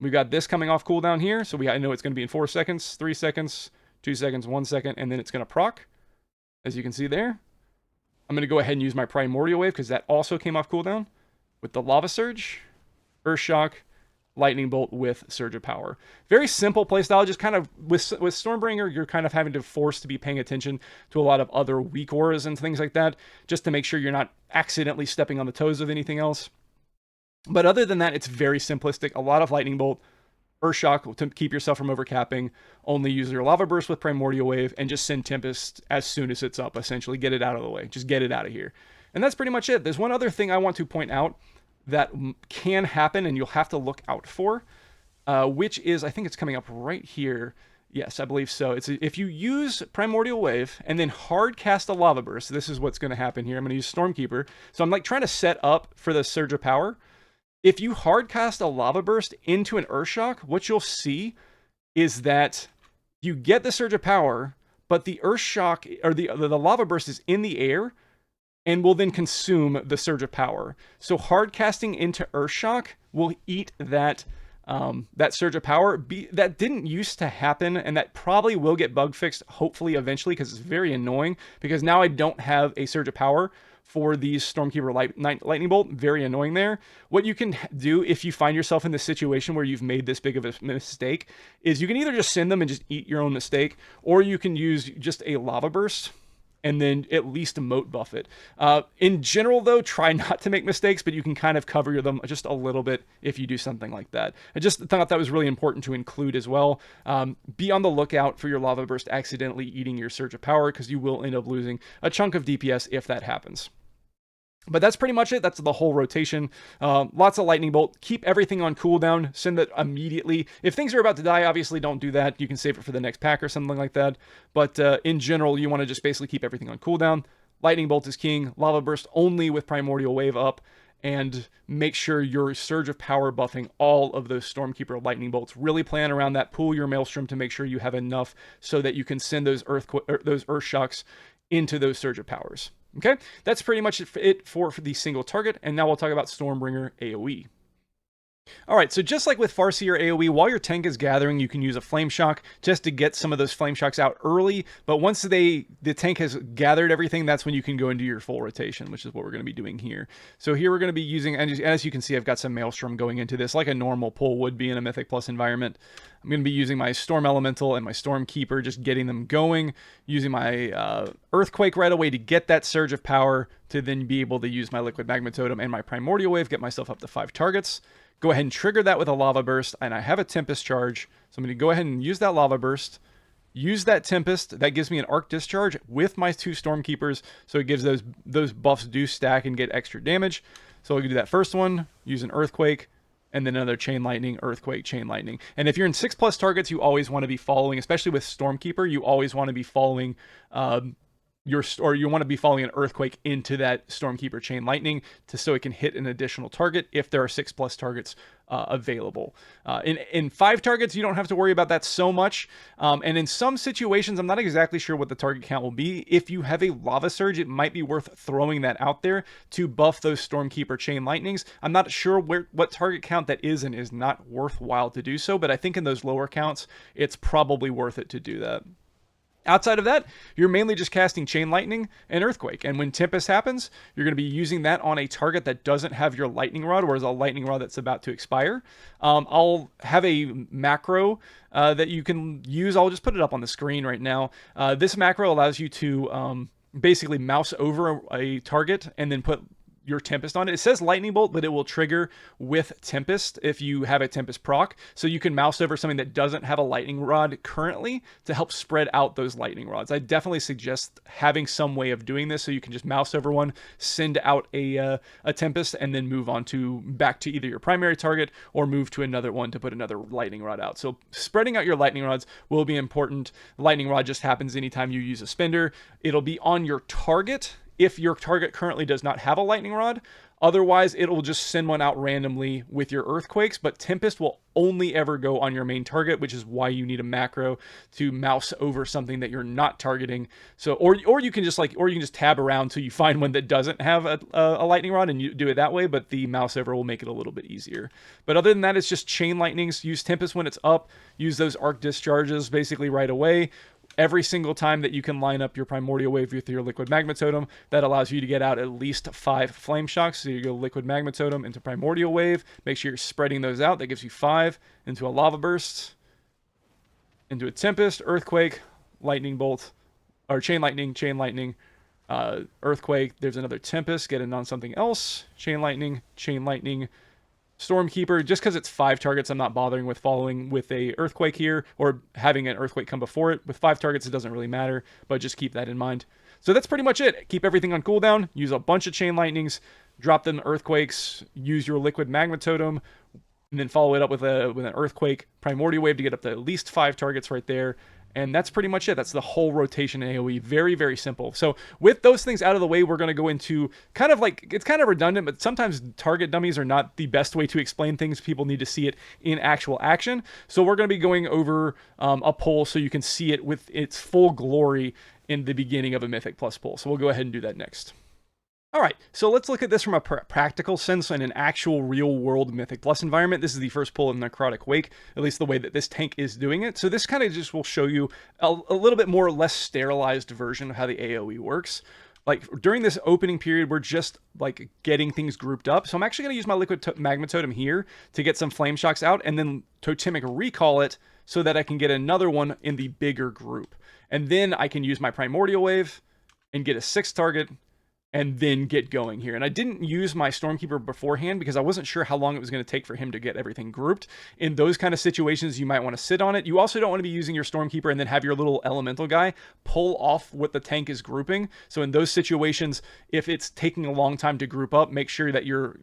We've got this coming off cooldown here, so I know it's going to be in 4 seconds, 3 seconds, 2 seconds, 1 second, and then it's going to proc, as you can see there. I'm going to go ahead and use my Primordial Wave because that also came off cooldown with the Lava Surge, Earthshock, Lightning Bolt with Surge of Power. Very simple playstyle, just kind of, with Stormbringer, you're kind of having to force to be paying attention to a lot of other weak auras and things like that, just to make sure you're not accidentally stepping on the toes of anything else. But other than that, it's very simplistic. A lot of Lightning Bolt, Earthshock to keep yourself from overcapping, only use your Lava Burst with Primordial Wave, and just send Tempest as soon as it's up, essentially. Get it out of the way. Just get it out of here. And that's pretty much it. There's one other thing I want to point out that can happen and you'll have to look out for, which is, I think it's coming up right here. Yes, I believe so. It's if you use Primordial Wave and then hard cast a Lava Burst, this is what's going to happen here. I'm going to use Stormkeeper. So I'm like trying to set up for the Surge of Power. If you hard cast a Lava Burst into an Earthshock, what you'll see is that you get the Surge of Power, but the Earthshock, or the Lava Burst is in the air and will then consume the Surge of Power. So hard casting into Earthshock will eat that that Surge of Power. That didn't used to happen, and that probably will get bug fixed, hopefully, eventually, because it's very annoying, because now I don't have a Surge of Power for these Stormkeeper Lightning Bolt. Very annoying there. What you can do if you find yourself in this situation where you've made this big of a mistake is you can either just send them and just eat your own mistake, or you can use just a Lava Burst and then at least emote buff it. In general, though, try not to make mistakes, but you can kind of cover them just a little bit if you do something like that. I just thought that was really important to include as well. Be on the lookout for your Lava Burst accidentally eating your Surge of Power, because you will end up losing a chunk of DPS if that happens. But that's pretty much it. That's the whole rotation. Lots of Lightning Bolt. Keep everything on cooldown. Send it immediately. If things are about to die, obviously don't do that. You can save it for the next pack or something like that. But in general, you want to just basically keep everything on cooldown. Lightning Bolt is king. Lava Burst only with Primordial Wave up. And make sure you're Surge of Power buffing all of those Stormkeeper Lightning Bolts. Really plan around that. Pool your Maelstrom to make sure you have enough so that you can send those Earthshocks into those Surge of Powers. Okay, that's pretty much it for the single target, and now we'll talk about Stormbringer Aoe. Alright, so just like with Farseer AoE, while your tank is gathering, you can use a Flame Shock just to get some of those Flame Shocks out early, but once the tank has gathered everything, that's when you can go into your full rotation, which is what we're going to be doing here. So here we're going to be using, and as you can see, I've got some Maelstrom going into this, like a normal pull would be in a Mythic Plus environment. I'm going to be using my Storm Elemental and my Stormkeeper, just getting them going, using my Earthquake right away to get that Surge of Power, to then be able to use my Liquid Magma Totem and my Primordial Wave, get myself up to 5 targets. Go ahead and trigger that with a Lava Burst, and I have a Tempest charge, so I'm going to go ahead and use that Lava Burst, use that Tempest. That gives me an Arc Discharge with my 2 Stormkeepers, so it gives those buffs do stack and get extra damage. So I'll do that first one, use an Earthquake, and then another Chain Lightning, Earthquake, Chain Lightning. And if you're in 6+ targets, you always want to be following, especially with Stormkeeper, you always want to be following you want to be following an Earthquake into that Stormkeeper Chain Lightning so it can hit an additional target if there are 6+ targets available. In 5 targets, you don't have to worry about that so much. And in some situations, I'm not exactly sure what the target count will be. If you have a Lava Surge, it might be worth throwing that out there to buff those Stormkeeper Chain Lightnings. I'm not sure what target count that is and is not worthwhile to do so, but I think in those lower counts, it's probably worth it to do that. Outside of that, you're mainly just casting Chain Lightning and Earthquake. And when Tempest happens, you're going to be using that on a target that doesn't have your Lightning Rod, or is a Lightning Rod that's about to expire. I'll have a macro that you can use. I'll just put it up on the screen right now. This macro allows you to basically mouse over a target and then put your Tempest on it. It says Lightning Bolt, but it will trigger with Tempest if you have a Tempest proc. So you can mouse over something that doesn't have a Lightning Rod currently to help spread out those Lightning Rods. I definitely suggest having some way of doing this so you can just mouse over one, send out a Tempest, and then move on to back to either your primary target or move to another one to put another Lightning Rod out. So spreading out your Lightning Rods will be important. Lightning Rod just happens anytime you use a spender. It'll be on your target if your target currently does not have a Lightning Rod. Otherwise, it will just send one out randomly with your Earthquakes, but Tempest will only ever go on your main target, which is why you need a macro to mouse over something that you're not targeting. So, or you can just tab around till you find one that doesn't have a Lightning Rod, and you do it that way, but the mouse over will make it a little bit easier. But other than that, it's just Chain Lightnings. Use Tempest when it's up. Use those Arc Discharges basically right away. Every single time that you can line up your Primordial Wave with your Liquid Magma Totem, that allows you to get out at least 5 Flame Shocks. So you go Liquid Magma Totem into Primordial Wave. Make sure you're spreading those out. That gives you 5 into a Lava Burst, into a Tempest, Earthquake, Lightning Bolt, or Chain Lightning, Earthquake. There's another Tempest. Get it on something else. Chain Lightning, Stormkeeper. Just because it's 5 targets, I'm not bothering with following with a Earthquake here or having an Earthquake come before it. With 5 targets, it doesn't really matter, but just keep that in mind. So that's pretty much it. Keep everything on cooldown, use a bunch of Chain Lightnings, drop them Earthquakes, use your Liquid Magma Totem, and then follow it up with an Earthquake Primordial Wave to get up to at least 5 targets right there. And that's pretty much it. That's the whole rotation in AoE. Very, very simple. So with those things out of the way, we're going to go into kind of like, it's kind of redundant, but sometimes target dummies are not the best way to explain things. People need to see it in actual action. So we're going to be going over a pull so you can see it with its full glory in the beginning of a Mythic Plus pull. So we'll go ahead and do that next. All right, so let's look at this from a practical sense in an actual real-world Mythic Plus environment. This is the first pull of Necrotic Wake, at least the way that this tank is doing it. So this kind of just will show you a little bit more or less sterilized version of how the AoE works. Like, during this opening period, we're just, like, getting things grouped up. So I'm actually going to use my Liquid Magma Totem here to get some Flame Shocks out, and then Totemic Recall it so that I can get another one in the bigger group. And then I can use my Primordial Wave and get a 6th target, and then get going here. And I didn't use my Stormkeeper beforehand because I wasn't sure how long it was going to take for him to get everything grouped. In those kind of situations, you might want to sit on it. You also don't want to be using your Stormkeeper and then have your little elemental guy pull off what the tank is grouping. So in those situations, if it's taking a long time to group up, make sure that you're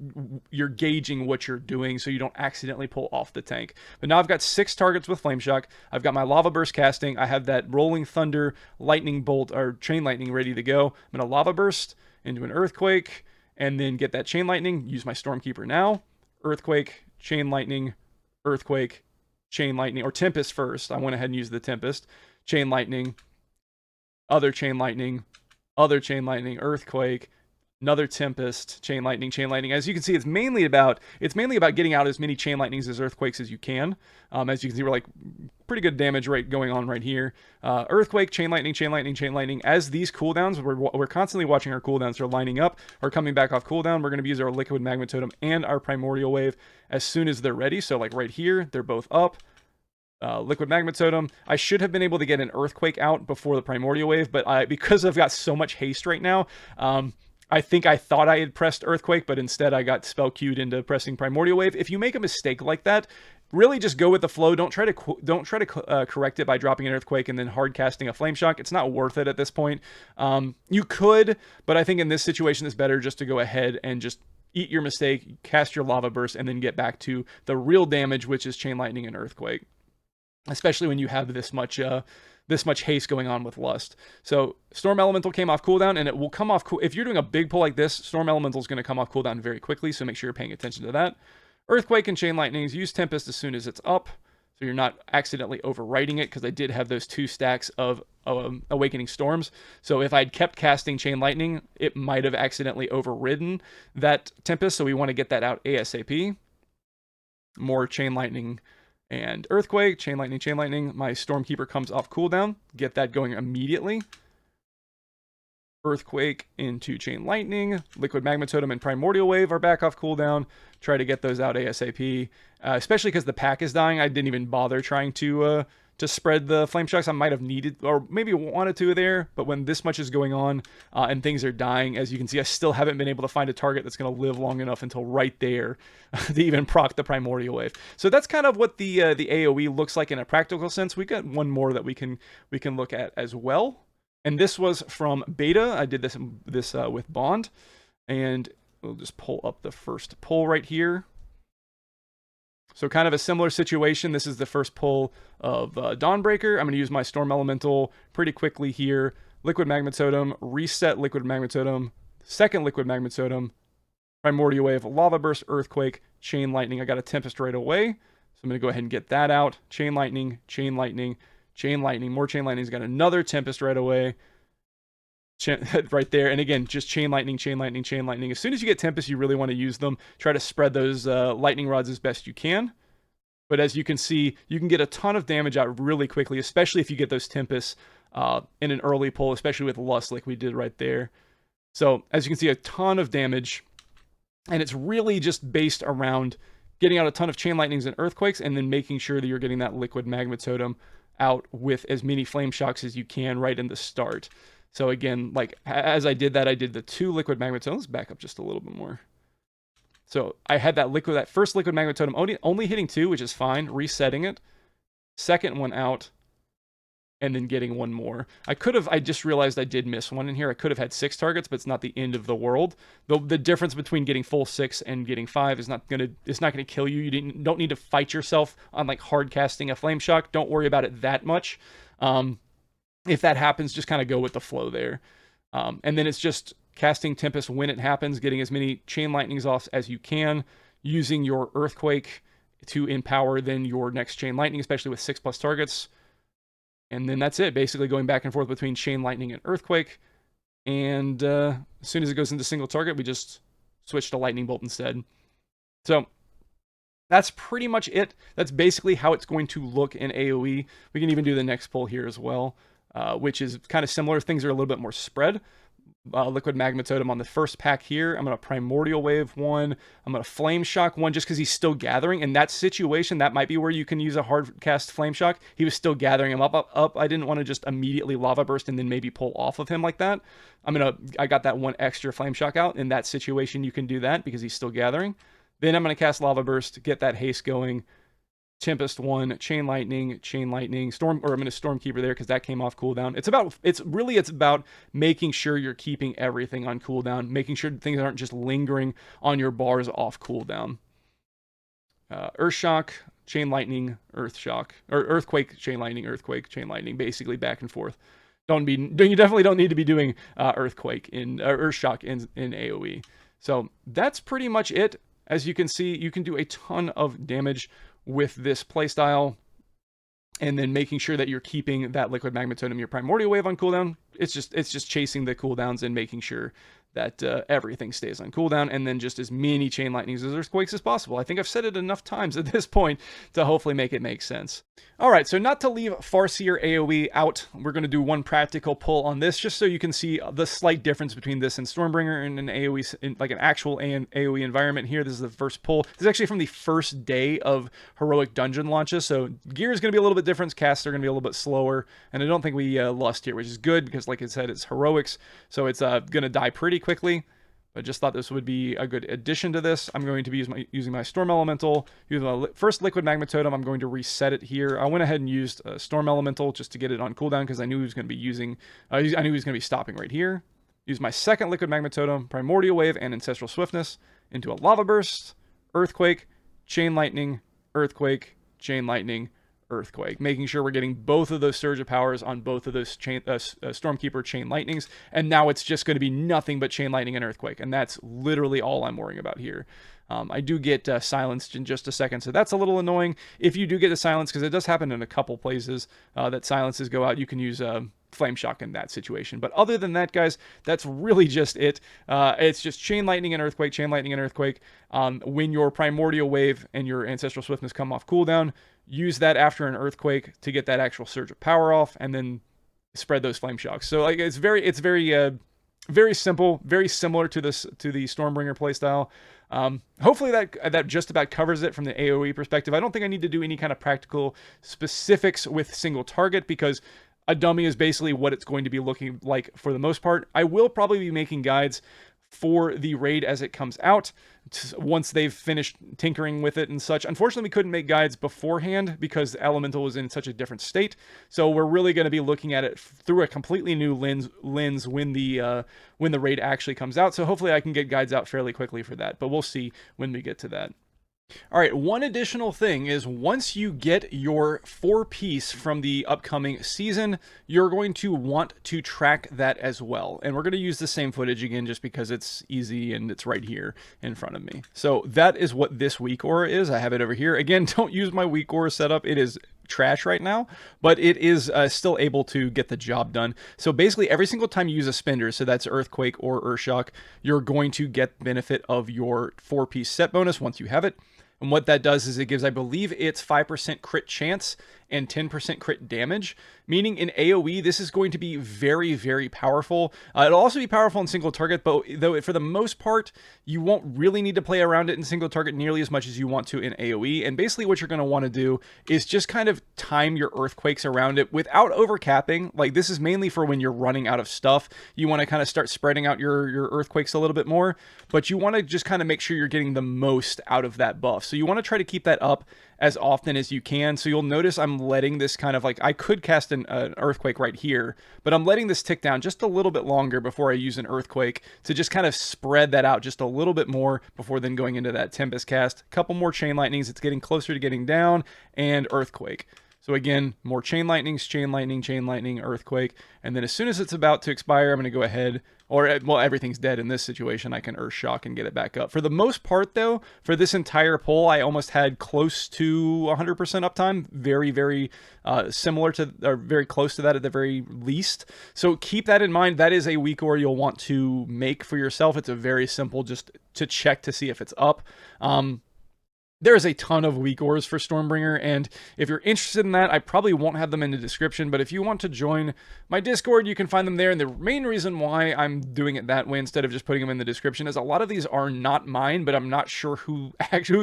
gauging what you're doing so you don't accidentally pull off the tank. But now I've got 6 targets with Flame Shock. I've got my Lava Burst casting. I have that Rolling Thunder, Lightning Bolt, or Chain Lightning ready to go. I'm going to Lava Burst into an Earthquake, and then get that Chain Lightning, use my Stormkeeper now, Earthquake, Chain Lightning, Earthquake, Chain Lightning, or Tempest first. I went ahead and used the Tempest, Chain Lightning, other Chain Lightning, other Chain Lightning, Earthquake, another Tempest, Chain Lightning, Chain Lightning. As you can see, it's mainly about getting out as many Chain Lightnings as Earthquakes as you can. As you can see, we're like pretty good damage rate going on right here. Earthquake, Chain Lightning, Chain Lightning, Chain Lightning. As these cooldowns, we're constantly watching our cooldowns. They're lining up or coming back off cooldown. We're going to use our Liquid Magma Totem and our Primordial Wave as soon as they're ready. So like right here, they're both up. Liquid Magma Totem. I should have been able to get an Earthquake out before the Primordial Wave, but because I've got so much haste right now, I thought I had pressed Earthquake, but instead I got spell queued into pressing Primordial Wave. If you make a mistake like that, really just go with the flow. Don't try to correct it by dropping an Earthquake and then hard casting a Flame Shock. It's not worth it at this point. You could, but I think in this situation it's better just to go ahead and just eat your mistake, cast your Lava Burst, and then get back to the real damage, which is Chain Lightning and Earthquake. Especially when you have this much haste going on with Lust. So Storm Elemental came off cooldown, and it will come off if you're doing a big pull like this, Storm Elemental is going to come off cooldown very quickly, so make sure you're paying attention to that. Earthquake and Chain Lightnings, use Tempest as soon as it's up, so you're not accidentally overwriting it, because I did have those 2 stacks of Awakening Storms. So if I'd kept casting Chain Lightning, it might have accidentally overridden that Tempest, so we want to get that out ASAP. More Chain Lightning And Earthquake, Chain Lightning, Chain Lightning. My Stormkeeper comes off cooldown. Get that going immediately. Earthquake into Chain Lightning. Liquid Magma Totem and Primordial Wave are back off cooldown. Try to get those out ASAP. Especially because the pack is dying. I didn't even bother trying to spread the Flame Shocks. I might have needed, or maybe wanted to there, but when this much is going on and things are dying, as you can see, I still haven't been able to find a target that's going to live long enough until right there to even proc the Primordial Wave. So that's kind of what the AoE looks like in a practical sense. We got one more that we can look at as well. And this was from beta. I did this with Bond, and we'll just pull up the first pull right here. So kind of a similar situation. This is the first pull of Dawnbreaker. I'm going to use my Storm Elemental pretty quickly here. Liquid Magma Totem, reset Liquid Magma Totem, second Liquid Magma Totem, Primordial Wave, Lava Burst, Earthquake, Chain Lightning. I got a Tempest right away, so I'm going to go ahead and get that out. Chain Lightning, Chain Lightning, Chain Lightning, more Chain Lightning's got another Tempest right away. Right there. And again, just Chain Lightning, Chain Lightning, Chain Lightning. As soon as you get Tempest, you really want to use them. Try to spread those lightning rods as best you can. But as you can see, you can get a ton of damage out really quickly, especially if you get those Tempests in an early pull, especially with Lust like we did right there. So as you can see, a ton of damage. And it's really just based around getting out a ton of Chain Lightnings and Earthquakes, and then making sure that you're getting that Liquid Magma Totem out with as many Flame Shocks as you can right in the start. So again, like as I did that, I did the 2 Liquid Magma Totems. Let's back up just a little bit more. So I had that first Liquid Magma Totem only hitting 2, which is fine. Resetting it. Second one out. And then getting one more. I just realized I did miss one in here. I could have had 6 targets, but it's not the end of the world. The difference between getting full 6 and getting 5 is not gonna kill you. You don't need to fight yourself on like hard casting a Flame Shock. Don't worry about it that much. If that happens, just kind of go with the flow there. And then it's just casting Tempest when it happens, getting as many Chain Lightnings off as you can, using your Earthquake to empower then your next Chain Lightning, especially with 6+ targets. And then that's it, basically going back and forth between Chain Lightning and Earthquake. And as soon as it goes into single target, we just switch to Lightning Bolt instead. So that's pretty much it. That's basically how it's going to look in AoE. We can even do the next pull here as well, which is kind of similar. Things are a little bit more spread. Liquid Magma Totem on the first pack here. I'm going to Primordial Wave 1. I'm going to Flame Shock 1 just because he's still gathering. In that situation, that might be where you can use a hard cast Flame Shock. He was still gathering him up. I didn't want to just immediately Lava Burst and then maybe pull off of him like that. I got that 1 extra Flame Shock out. In that situation, you can do that because he's still gathering. Then I'm going to cast Lava Burst, get that haste going. Tempest 1, Chain Lightning, Storm, or I'm going to Stormkeeper there because that came off cooldown. It's about making sure you're keeping everything on cooldown, making sure things aren't just lingering on your bars off cooldown. Earth Shock, Chain Lightning, Earth Shock, or Earthquake, Chain Lightning, Earthquake, Chain Lightning, basically back and forth. You definitely don't need to be doing Earthquake in Earth Shock in AoE. So that's pretty much it. As you can see, you can do a ton of damage with this playstyle, and then making sure that you're keeping that Liquid Magma Totem, your Primordial Wave on cooldown. It's just chasing the cooldowns and making sure that everything stays on cooldown, and then just as many Chain Lightnings as Earthquakes as possible. I think I've said it enough times at this point to hopefully make it make sense. All right, so not to leave Farseer AoE out, we're going to do one practical pull on this, just so you can see the slight difference between this and Stormbringer and an AoE, like an actual AoE environment here. This is the first pull. This is actually from the first day of Heroic Dungeon launches, so gear is going to be a little bit different, casts are going to be a little bit slower, and I don't think we lost here, which is good, because like I said, it's Heroics, so it's going to die pretty quickly. I just thought this would be a good addition to this. I'm going to be using my Storm Elemental. Using my first Liquid Magma Totem, I'm going to reset it here. I went ahead and used Storm Elemental just to get it on cooldown because I knew he was going to be using. I knew he was going to be stopping right here. Use my second Liquid Magma Totem, Primordial Wave, and Ancestral Swiftness into a Lava Burst, Earthquake, Chain Lightning, Earthquake, Chain Lightning, Earthquake, making sure we're getting both of those Surge of Powers on both of those Stormkeeper Chain Lightnings, and now it's just going to be nothing but Chain Lightning and Earthquake, and that's literally all I'm worrying about here. I do get silenced in just a second, so that's a little annoying. If you do get a silence, because it does happen in a couple places that silences go out, you can use Flame Shock in that situation. But other than that, guys, that's really just it. It's just Chain Lightning and Earthquake, Chain Lightning and Earthquake. When your Primordial Wave and your Ancestral Swiftness come off cooldown, use that after an Earthquake to get that actual surge of power off, and then spread those Flame Shocks. So like it's very very simple, very similar to the Stormbringer playstyle. Hopefully that just about covers it from the AoE perspective. I don't think I need to do any kind of practical specifics with single target, because a dummy is basically what it's going to be looking like for the most part. I will probably be making guides for the raid as it comes out, once they've finished tinkering with it and such. Unfortunately, we couldn't make guides beforehand because the Elemental was in such a different state. So we're really going to be looking at it through a completely new lens when the raid actually comes out. So hopefully I can get guides out fairly quickly for that, but we'll see when we get to that. All right, one additional thing is once you get your 4-piece from the upcoming season, you're going to want to track that as well. And we're going to use the same footage again just because it's easy and it's right here in front of me. So that is what this week aura is. I have it over here. Again, don't use my week aura setup. It is trash right now, but it is still able to get the job done. So basically every single time you use a spender, so that's Earthquake or Earthshock, you're going to get benefit of your 4-piece set bonus once you have it. And what that does is it gives, I believe it's 5% crit chance and 10% crit damage, meaning in AoE, this is going to be very, very powerful. It'll also be powerful in single target, but though for the most part, you won't really need to play around it in single target nearly as much as you want to in AoE. And basically what you're going to want to do is just kind of time your Earthquakes around it without overcapping. Like, this is mainly for when you're running out of stuff. You want to kind of start spreading out your Earthquakes a little bit more, but you want to just kind of make sure you're getting the most out of that buff. So you want to try to keep that up as often as you can. So you'll notice I'm letting this kind of like, I could cast an Earthquake right here, but I'm letting this tick down just a little bit longer before I use an Earthquake to just kind of spread that out just a little bit more before then going into that Tempest cast. A couple more Chain Lightnings, it's getting closer to getting down, and Earthquake. So again, more Chain Lightnings, Chain Lightning, Chain Lightning, Earthquake, and then as soon as it's about to expire, I'm going to go ahead, or, well, everything's dead in this situation, I can Earthshock and get it back up. For the most part, though, for this entire pull, I almost had close to 100% uptime, very, very similar to, or very close to that at the very least. So keep that in mind. That is a week aura you'll want to make for yourself. It's a very simple, just to check to see if it's up. There is a ton of weak auras for Stormbringer, and if you're interested in that, I probably won't have them in the description, but if you want to join my Discord, you can find them there, and the main reason why I'm doing it that way instead of just putting them in the description is a lot of these are not mine, but I'm not sure who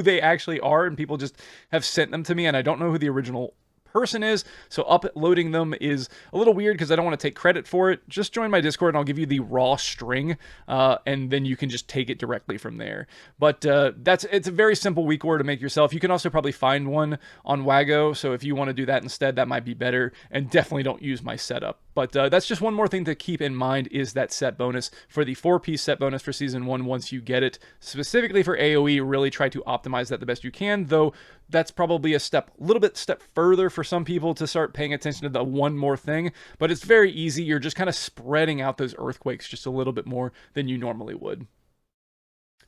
they actually are, and people just have sent them to me, and I don't know who the original person is, so uploading them is a little weird because I don't want to take credit for it. Just join my Discord and I'll give you the raw string, and then you can just take it directly from there. But it's a very simple weak aura to make yourself. You can also probably find one on Wago, so if you want to do that instead, that might be better, and definitely don't use my setup. But that's just one more thing to keep in mind, is that set bonus for the 4-piece set bonus for Season 1 once you get it. Specifically for AoE, really try to optimize that the best you can, though that's probably a little bit further for some people to start paying attention to the one more thing, but it's very easy. You're just kind of spreading out those Earthquakes just a little bit more than you normally would.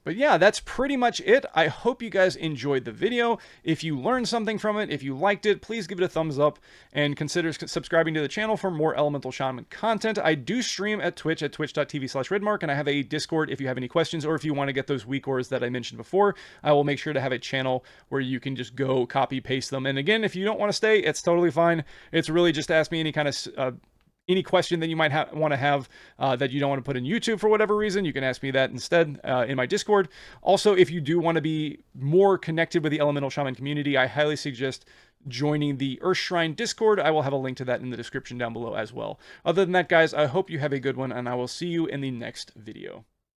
But yeah, that's pretty much it. I hope you guys enjoyed the video. If you learned something from it, if you liked it, please give it a thumbs up and consider subscribing to the channel for more Elemental Shaman content. I do stream at Twitch at twitch.tv/redmark, and I have a Discord if you have any questions, or if you want to get those weak auras that I mentioned before. I will make sure to have a channel where you can just go copy paste them. And again, if you don't want to stay, it's totally fine. It's really just ask me any kind of any question that you might want to have that you don't want to put in YouTube for whatever reason, you can ask me that instead in my Discord. Also, if you do want to be more connected with the Elemental Shaman community, I highly suggest joining the Earth Shrine Discord. I will have a link to that in the description down below as well. Other than that, guys, I hope you have a good one, and I will see you in the next video.